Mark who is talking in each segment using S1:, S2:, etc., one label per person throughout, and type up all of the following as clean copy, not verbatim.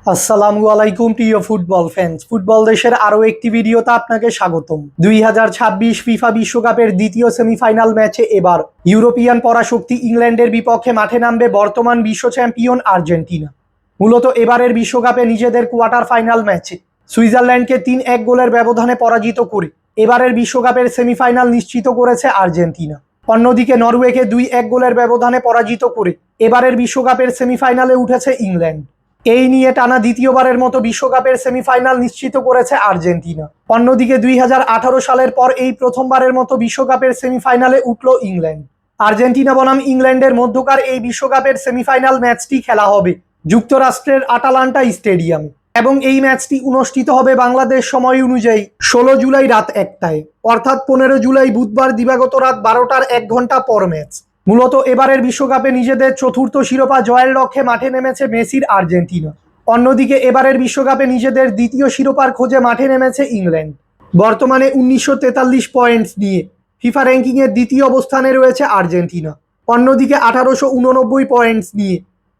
S1: আসসালামু আলাইকুম প্রিয় ফুটবল ফ্যান্স। ফুটবল দেশের আরও একটি ভিডিওতে আপনাকে স্বাগতম। 2026 ফিফা বিশ্বকাপের দ্বিতীয় সেমিফাইনাল ম্যাচে এবার ইউরোপিয়ান পরাশক্তি ইংল্যান্ডের বিপক্ষে মাঠে নামবে বর্তমান বিশ্ব চ্যাম্পিয়ন আর্জেন্টিনা। মূলত এবারের বিশ্বকাপে নিজেদের কোয়ার্টার ফাইনাল ম্যাচে সুইজারল্যান্ডকে 3-1 গোলের ব্যবধানে পরাজিত করে এবারের বিশ্বকাপের সেমিফাইনাল নিশ্চিত করেছে আর্জেন্টিনা। অন্যদিকে নরওয়েকে 2-1 গোলের ব্যবধানে পরাজিত করে এবারের বিশ্বকাপের সেমিফাইনালে উঠেছে ইংল্যান্ড। এই নিয়ে টানা দ্বিতীয়বারের মতো বিশ্বকাপের সেমিফাইনাল নিশ্চিত করেছে আর্জেন্টিনা। অন্যদিকে 2018 সালের পর এই প্রথমবারের মতো বিশ্বকাপের সেমিফাইনালে উঠল ইংল্যান্ড। আর্জেন্টিনা বনাম ইংল্যান্ডের মধ্যকার এই বিশ্বকাপের সেমিফাইনাল ম্যাচটি খেলা হবে যুক্তরাষ্ট্রের আটালান্টা স্টেডিয়ামে এবং এই ম্যাচটি অনুষ্ঠিত হবে বাংলাদেশ সময় অনুযায়ী 16 জুলাই রাত 1টায়, অর্থাৎ 15 জুলাই বুধবার দিবাগত রাত 12টার 1 ঘন্টা পর ম্যাচ। মূলত এবারের বিশ্বকাপে নিজেদের চতুর্থ শিরোপা জয়ের লক্ষ্যে মাঠে নেমেছে মেসির আর্জেন্টিনা। অন্যদিকে এবারের বিশ্বকাপে নিজেদের দ্বিতীয় শিরোপার খোঁজে মাঠে নেমেছে ইংল্যান্ড। বর্তমানে 1943 পয়েন্টস নিয়ে ফিফা র্যাঙ্কিংয়ের দ্বিতীয় অবস্থানে রয়েছে আর্জেন্টিনা। অন্যদিকে 1889 পয়েন্টস নিয়ে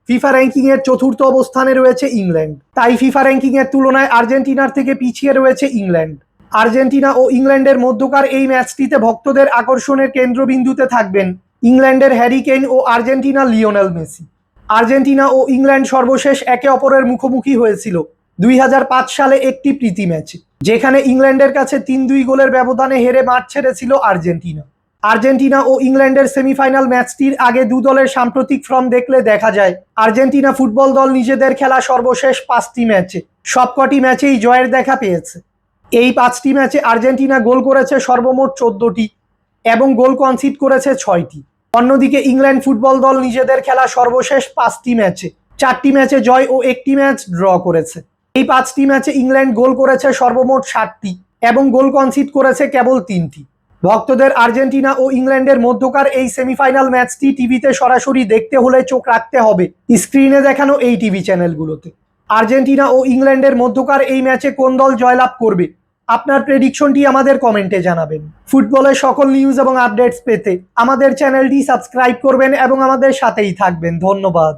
S1: ফিফা র্যাঙ্কিংয়ের চতুর্থ অবস্থানে রয়েছে ইংল্যান্ড। তাই ফিফা র্যাঙ্কিংয়ের তুলনায় আর্জেন্টিনার থেকে পিছিয়ে রয়েছে ইংল্যান্ড। আর্জেন্টিনা ও ইংল্যান্ডের মধ্যকার এই ম্যাচটিতে ভক্তদের আকর্ষণের কেন্দ্রবিন্দুতে থাকবেন ইংল্যান্ডের হ্যারি কেইন ও আর্জেন্টিনার লিওনেল মেসি। আর্জেন্টিনা ও ইংল্যান্ড সর্বশেষ একে অপরের মুখোমুখি হয়েছিল 2005 সালে একটি প্রীতি ম্যাচে, যেখানে ইংল্যান্ডের কাছে 3-2 গোলের ব্যবধানে হেরে মাঠ ছেড়েছিল আর্জেন্টিনা। আর্জেন্টিনা ও ইংল্যান্ডের সেমিফাইনাল ম্যাচটির আগে দু দলের সাম্প্রতিক ফর্ম দেখলে দেখা যায় আর্জেন্টিনা ফুটবল দল নিজেদের খেলা সর্বশেষ 5টি ম্যাচে সবকটি ম্যাচেই জয়ের দেখা পেয়েছে। এই 5টি ম্যাচে আর্জেন্টিনা গোল করেছে সর্বমোট 14টি এবং গোল কনসিড করেছে 6টি। অন্যদিকে ইংল্যান্ড ফুটবল দল নিজেদের খেলা সর্বশেষ 5টি ম্যাচে 4টি ম্যাচে জয় ও একটি ম্যাচ ড্র করেছে। এই 5টি ম্যাচে ইংল্যান্ড গোল করেছে সর্বমোট 7টি এবং গোল কনসিড করেছে কেবল 3টি। ভক্তদের আর্জেন্টিনা ও ইংল্যান্ডের মধ্যকার এই সেমিফাইনাল ম্যাচটি টিভিতে সরাসরি দেখতে হলে চোখ রাখতে হবে স্ক্রিনে দেখানো এই টিভি চ্যানেলগুলোতে। আর্জেন্টিনা ও ইংল্যান্ডের মধ্যকার এই ম্যাচে কোন দল জয়লাভ করবে, আপনার প্রেডিকশনটি আমাদের কমেন্টে জানাবেন। ফুটবলের সকল নিউজ এবং আপডেটস পেতে আমাদের চ্যানেলটি সাবস্ক্রাইব করবেন এবং আমাদের সাথেই থাকবেন। ধন্যবাদ।